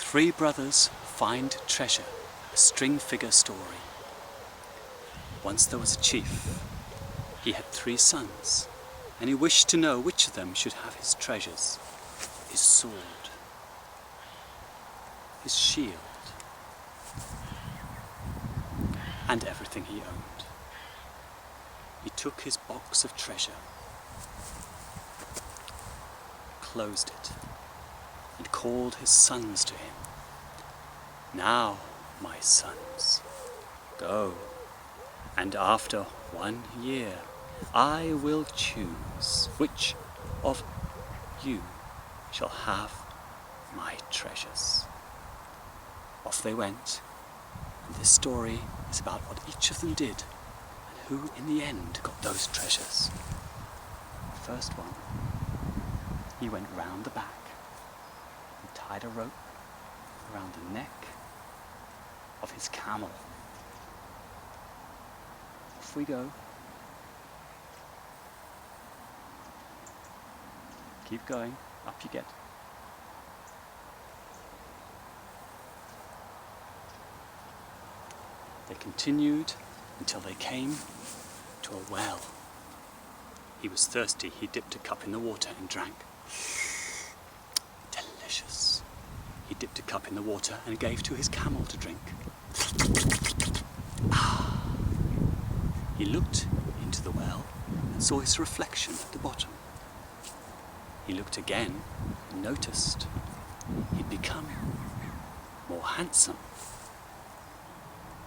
Three Brothers Find Treasure, a string figure story. Once there was a chief. He had 3 sons, and he wished to know which of them should have his treasures: his sword, his shield, and everything he owned. He took his box of treasure, closed it, and called his sons to him. "Now, my sons, go, and after 1 year I will choose which of you shall have my treasures." Off they went, and this story is about what each of them did and who in the end got those treasures. The first one, he went round the back and tied a rope around the neck of his camel. Off we go. Keep going, up you get. They continued until they came to a well. He was thirsty. He dipped a cup in the water and drank. Delicious. He dipped a cup in the water and gave to his camel to drink. He looked into the well and saw his reflection at the bottom. He looked again and noticed he'd become more handsome.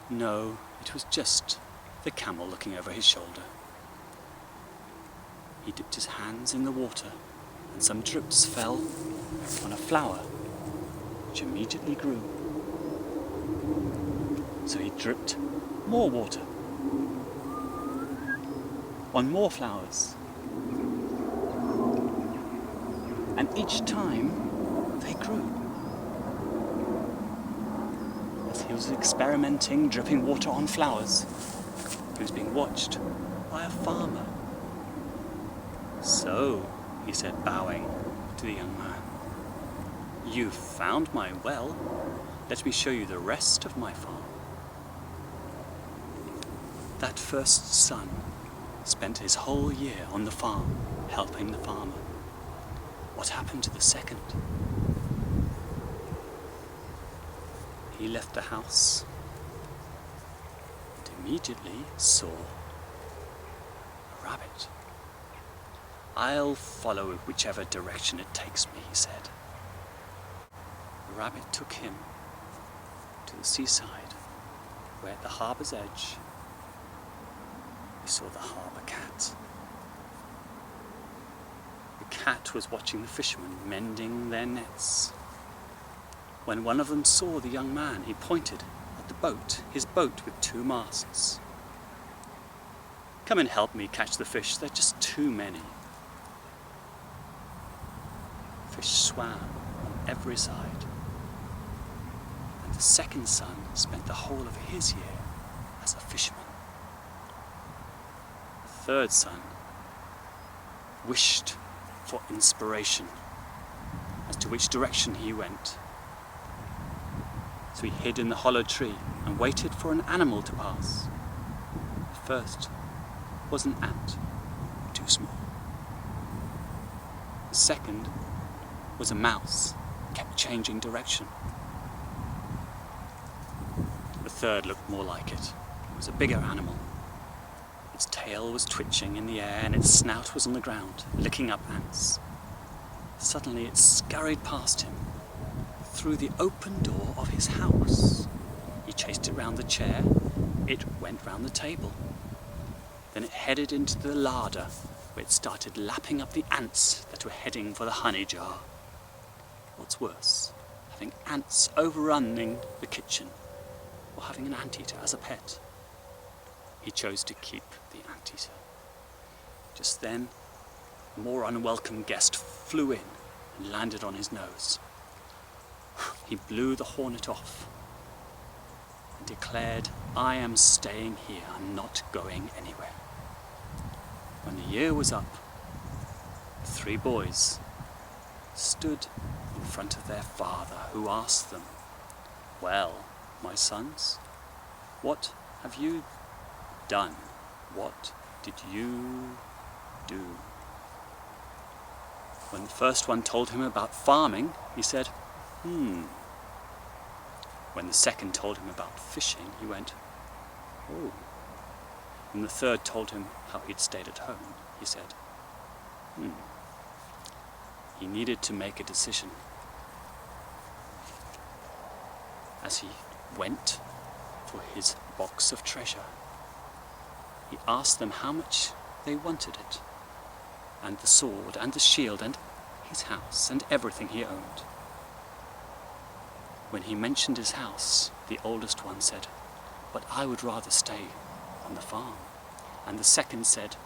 No, it was just the camel looking over his shoulder. He dipped his hands in the water and some drips fell on a flower which immediately grew. So he dripped more water on more flowers. And each time they grew. As he was experimenting, dripping water on flowers, he was being watched by a farmer. "So," he said, bowing to the young man, "you've found my well. Let me show you the rest of my farm." That first son spent his whole year on the farm, helping the farmer. What happened to the second? He left the house and immediately saw a rabbit. "I'll follow whichever direction it takes me," he said. The rabbit took him to the seaside, where at the harbour's edge he saw the harbour cat. The cat was watching the fishermen mending their nets. When one of them saw the young man, he pointed at the boat, his boat with 2 masts. "Come and help me catch the fish, they're just too many." Fish swam on every side, and the second son spent the whole of his year as a fisherman. The third son wished for inspiration as to which direction he went. So he hid in the hollow tree and waited for an animal to pass. The first was an ant, too small. The second was a mouse, kept changing direction. The third looked more like it. It was a bigger animal. Its tail was twitching in the air and its snout was on the ground, licking up ants. Suddenly it scurried past him, through the open door of his house. He chased it round the chair, it went round the table. Then it headed into the larder, where it started lapping up the ants that were heading for the honey jar. What's worse, having ants overrunning the kitchen, or having an anteater as a pet? He chose to keep the anteater. Just then, a more unwelcome guest flew in and landed on his nose. He blew the hornet off and declared, "I am staying here, I'm not going anywhere." When the year was up, the 3 boys stood in front of their father, who asked them, "Well, my sons, what have you done? What did you do?" When the first one told him about farming, he said, When the second told him about fishing, he went, "Oh." When the third told him how he'd stayed at home, he said, He needed to make a decision. As he went for his box of treasure, he asked them how much they wanted it, and the sword and the shield and his house and everything he owned. When he mentioned his house, the oldest one said, "But I would rather stay on the farm." And the second said,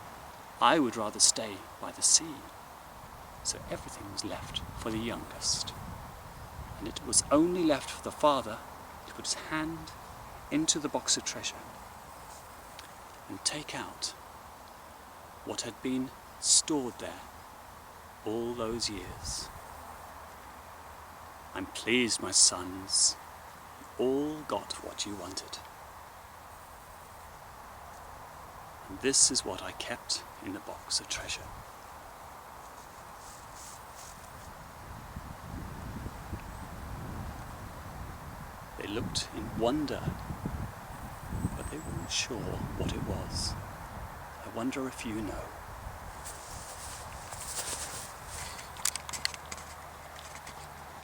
"I would rather stay by the sea." So everything was left for the youngest, and it was only left for the father to put his hand into the box of treasure and take out what had been stored there all those years. "I'm pleased, my sons, you all got what you wanted. And this is what I kept in the box of treasure." They looked in wonder, but they weren't sure what it was. I wonder if you know.